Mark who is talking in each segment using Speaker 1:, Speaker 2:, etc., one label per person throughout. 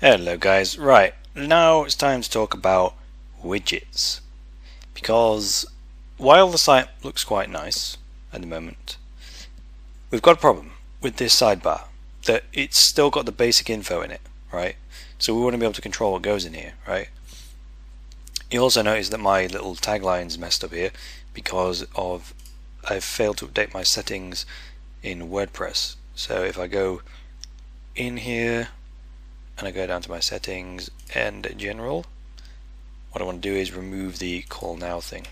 Speaker 1: Hello guys, right, now it's time to talk about widgets, because while the site looks quite nice at the moment, we've got a problem with this sidebar, that it's still got the basic info in it, right? So we want to be able to control what goes in here, right? You also notice that my little tagline's messed up here because of I've failed to update my settings in WordPress. So if I go in here and I go down to my settings and general, what I want to do is remove the call now thing.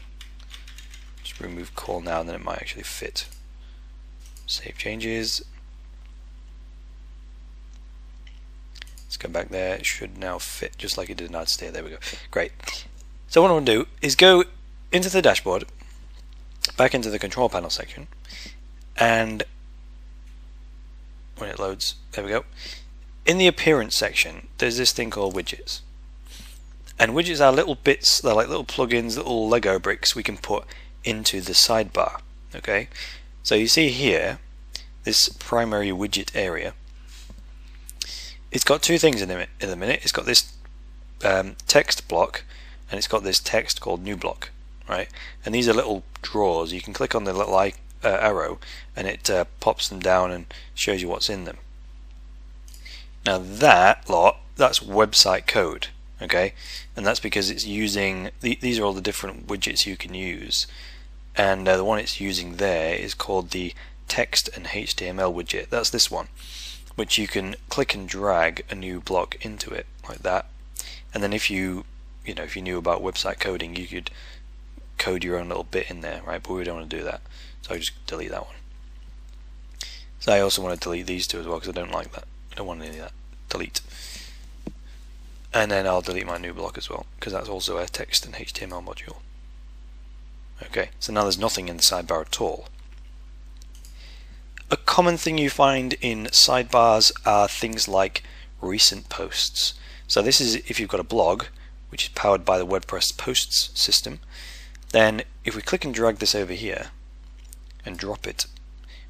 Speaker 1: Just remove call now and then it might actually fit. Save changes. Let's go back there. It should now fit just like it did in Stay. There we go. Great. So what I want to do is go into the dashboard, back into the control panel section, and when it loads, there we go. In the appearance section, there's this thing called widgets. And widgets are little bits, they're like little plugins, little Lego bricks we can put into the sidebar. Okay? So you see here, this primary widget area. It's got two things in it in a minute. It's got this text block, and it's got this text called new block, right? And these are little drawers. You can click on the little arrow, and it pops them down and shows you what's in them. Now that's website code, okay? And that's because it's using these are all the different widgets you can use, and the one it's using there is called the text and HTML widget. That's this one, which you can click and drag a new block into it like that. And then if you knew about website coding, you could code your own little bit in there, right? But we don't want to do that, so I just delete that one. So I also want to delete these two as well because I don't like that. I don't want any of that. Delete. And then I'll delete my new block as well because that's also a text and HTML module. Okay, so now there's nothing in the sidebar at all. A common thing you find in sidebars are things like recent posts. So this is if you've got a blog which is powered by the WordPress posts system. Then if we click and drag this over here and drop it,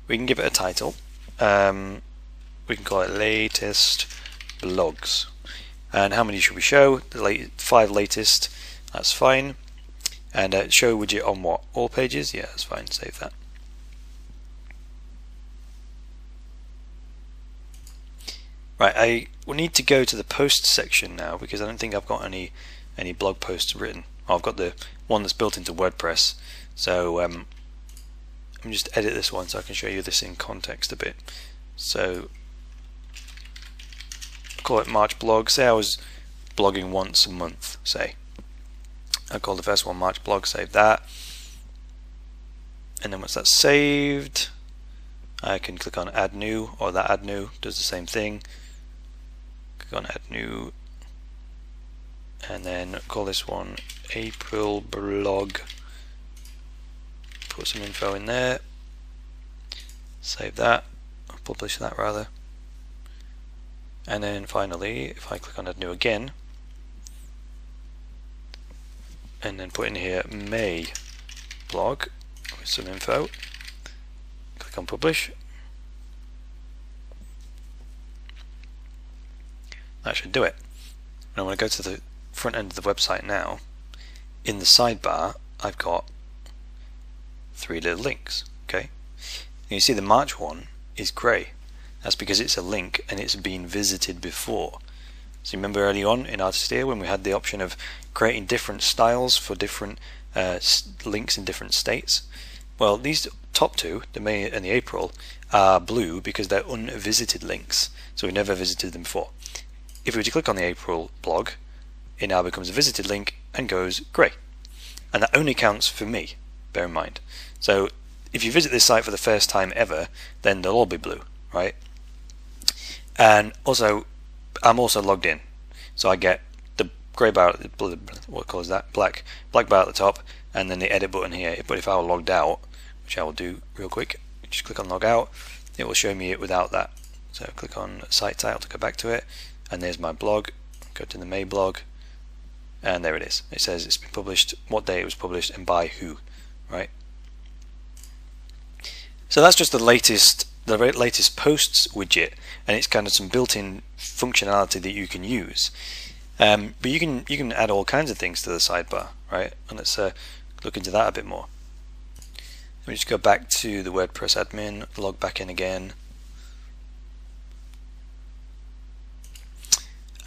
Speaker 1: we can give it a title. We can call it latest blogs. And how many should we show? The 5 latest, that's fine. And show widget on what? All pages? Yeah, that's fine, save that. Right, I will need to go to the posts section now because I don't think I've got any blog posts written. Oh, I've got the one that's built into WordPress. So let me just edit this one so I can show you this in context a bit. So call it March blog. Say I was blogging once a month, say. I call the first one March blog, save that. And then once that's saved, I can click on add new, or that add new does the same thing. Click on add new, and then call this one April blog. Put some info in there. Save that, or publish that rather. And then finally, if I click on add new again, and then put in here May blog with some info, click on publish. That should do it. And I'm going to go to the front end of the website now. In the sidebar, I've got 3 little links. Okay, and you see the March one is grey. That's because it's a link and it's been visited before. So remember early on in Artisteer when we had the option of creating different styles for different links in different states? Well, these top two, the May and the April, are blue because they're unvisited links. So we never visited them before. If we were to click on the April blog, it now becomes a visited link and goes grey. And that only counts for me, bear in mind. So if you visit this site for the first time ever, then they'll all be blue, right? And also, I'm also logged in, so I get the grey bar, what colour is that? Black bar at the top, and then the edit button here. But if I were logged out, which I will do real quick, just click on log out, it will show me it without that. So click on site title to go back to it, and there's my blog. Go to the May blog, and there it is. It says it's been published, what day it was published, and by who, right? So that's just the latest the latest posts widget, and it's kind of some built-in functionality that you can use. But you can add all kinds of things to the sidebar, right? And let's look into that a bit more. Let me just go back to the WordPress admin, log back in again.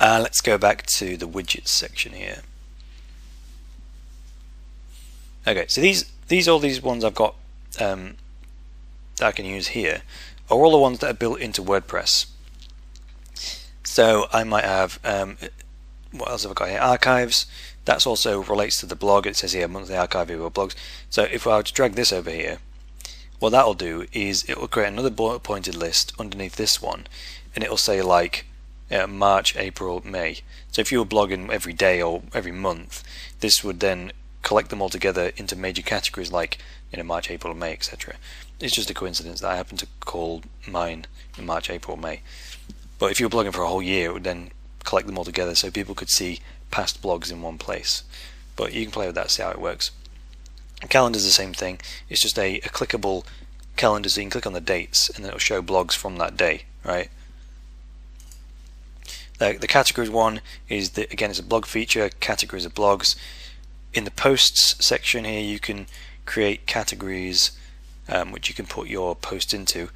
Speaker 1: Let's go back to the widgets section here. Okay, so all these ones I've got that I can use here are all the ones that are built into WordPress. So I might have what else have I got here? Archives. That's also relates to the blog. It says here monthly archive of your blogs. So if I were to drag this over here, what that'll do is it will create another bullet pointed list underneath this one, and it will say like March, April, May. So if you were blogging every day or every month, this would then collect them all together into major categories like March, April, May, etc. It's just a coincidence that I happen to call mine in March, April, May. But if you were blogging for a whole year, it would then collect them all together so people could see past blogs in one place. But you can play with that, see how it works. Calendar's the same thing. It's just a clickable calendar, so you can click on the dates and it'll show blogs from that day, right? The categories one is again, it's a blog feature, categories of blogs. In the posts section here, you can create categories which you can put your post into.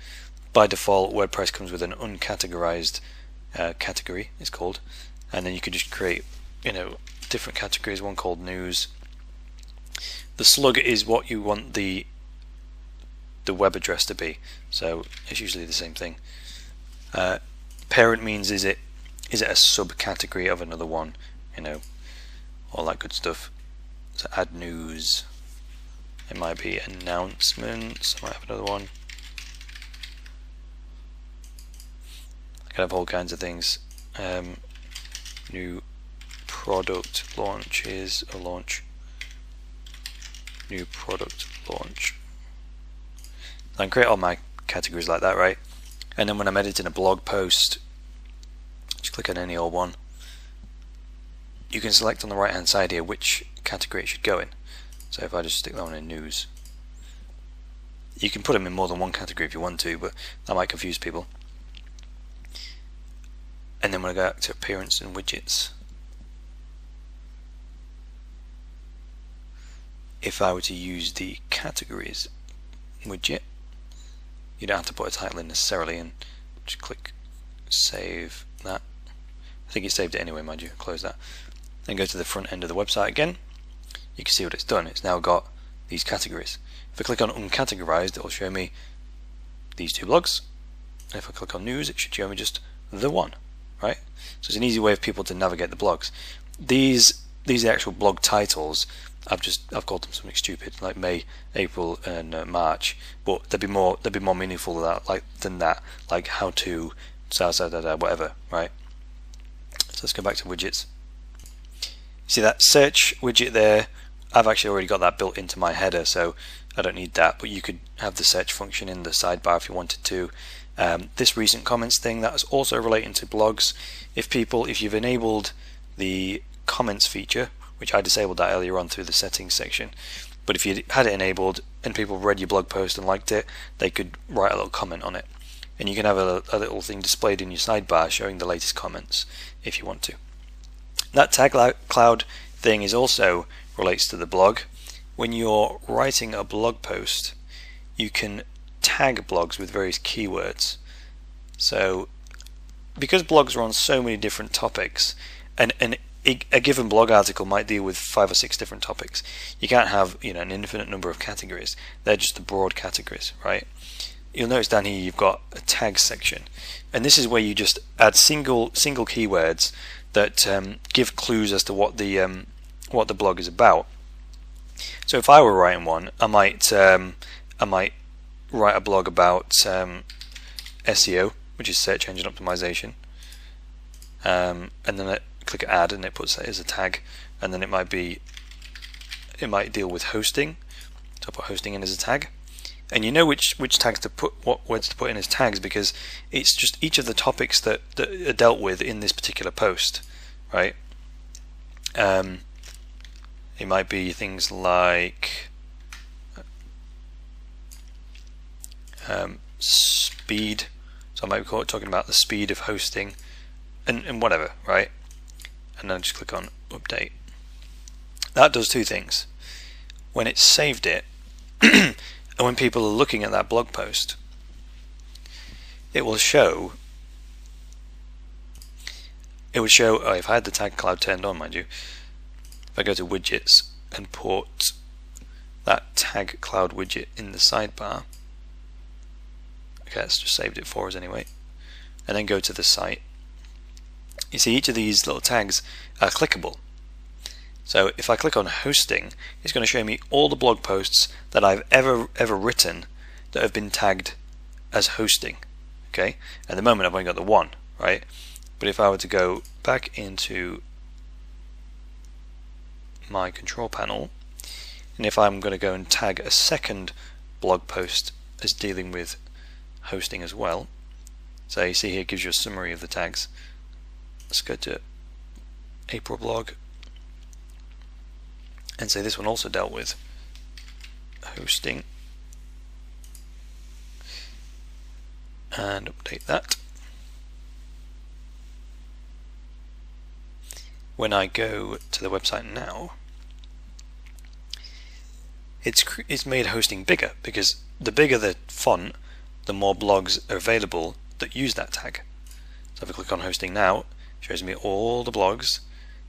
Speaker 1: By default, WordPress comes with an uncategorized category, it's called, and then you can just create different categories. One called news. The slug is what you want the web address to be, so it's usually the same thing. Parent means is it a subcategory of another one, all that good stuff. So add news. It might be announcements. I might have another one. I could have all kinds of things. New product launches, a launch. New product launch. I can create all my categories like that, right? And then when I'm editing a blog post, just click on any old one. You can select on the right hand side here which category it should go in. So if I just stick that one in news, you can put them in more than one category if you want to, but that might confuse people. And then when I go back to appearance and widgets, if I were to use the categories widget, you don't have to put a title in necessarily, and just click save that. I think it saved it anyway, mind you. Close that. Then go to the front end of the website again. You can see what it's done. It's now got these categories. If I click on uncategorized, it will show me these two blogs. And if I click on news, it should show me just the one, right? So it's an easy way of people to navigate the blogs. These are actual blog titles. I've called them something stupid like May, April, and March, but they'd be more meaningful than that, like how to, whatever, right? So let's go back to widgets. See that search widget there? I've actually already got that built into my header, so I don't need that, but you could have the search function in the sidebar if you wanted to. This recent comments thing, that is also relating to blogs. If you've enabled the comments feature, which I disabled that earlier on through the settings section, but if you had it enabled and people read your blog post and liked it, they could write a little comment on it, and you can have a little thing displayed in your sidebar showing the latest comments if you want to. That tag cloud thing is also relates to the blog. When you're writing a blog post, you can tag blogs with various keywords. So because blogs are on so many different topics, and a given blog article might deal with 5 or 6 different topics, you can't have an infinite number of categories. They're just the broad categories, right? You'll notice down here you've got a tag section, and this is where you just add single keywords that give clues as to what the blog is about. So if I were writing one, I might write a blog about SEO, which is search engine optimization, and then I click add, and it puts that as a tag, and then it might deal with hosting, so I put hosting in as a tag. And you know which tags to put, what words to put in as tags, because it's just each of the topics that are dealt with in this particular post, right? It might be things like speed, so I might be talking about the speed of hosting and whatever, right? And then just click on update. That does two things. When it's saved it and when people are looking at that blog post, it will show, oh, if I had the tag cloud turned on, mind you, if I go to widgets and put that tag cloud widget in the sidebar, okay, it's just saved it for us anyway, and then go to the site, you see each of these little tags are clickable. So if I click on hosting, it's going to show me all the blog posts that I've ever written that have been tagged as hosting. Okay, at the moment I've only got the one, right? But if I were to go back into my control panel, and if I'm going to go and tag a second blog post as dealing with hosting as well, so you see here it gives you a summary of the tags. Let's go to April blog and say this one also dealt with hosting, and update that. When I go to the website now, it's made hosting bigger, because the bigger the font, the more blogs are available that use that tag. So if I click on hosting now, it shows me all the blogs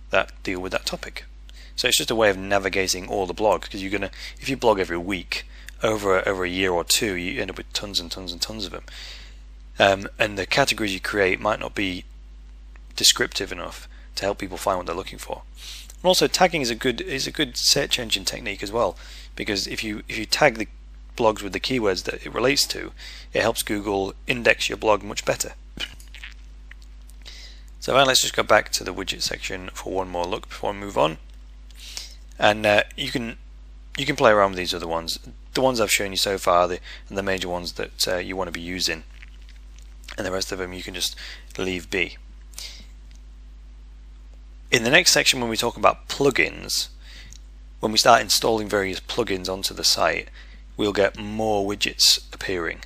Speaker 1: that deal with that topic. So it's just a way of navigating all the blogs, because you're gonna, if you blog every week over a year or two, you end up with tons and tons and tons of them. And the categories you create might not be descriptive enough to help people find what they're looking for. And also, tagging is a good search engine technique as well, because if you tag the blogs with the keywords that it relates to, it helps Google index your blog much better. So now let's just go back to the widget section for one more look before we move on. And you can play around with these other ones. The ones I've shown you so far, and the major ones that you want to be using, and the rest of them you can just leave be. In the next section, when we talk about plugins, when we start installing various plugins onto the site, we'll get more widgets appearing,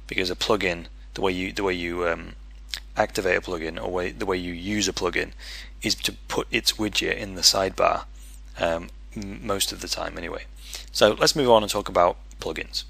Speaker 1: because a plugin, the way you activate a plugin, or the way you use a plugin, is to put its widget in the sidebar, most of the time anyway. So let's move on and talk about plugins.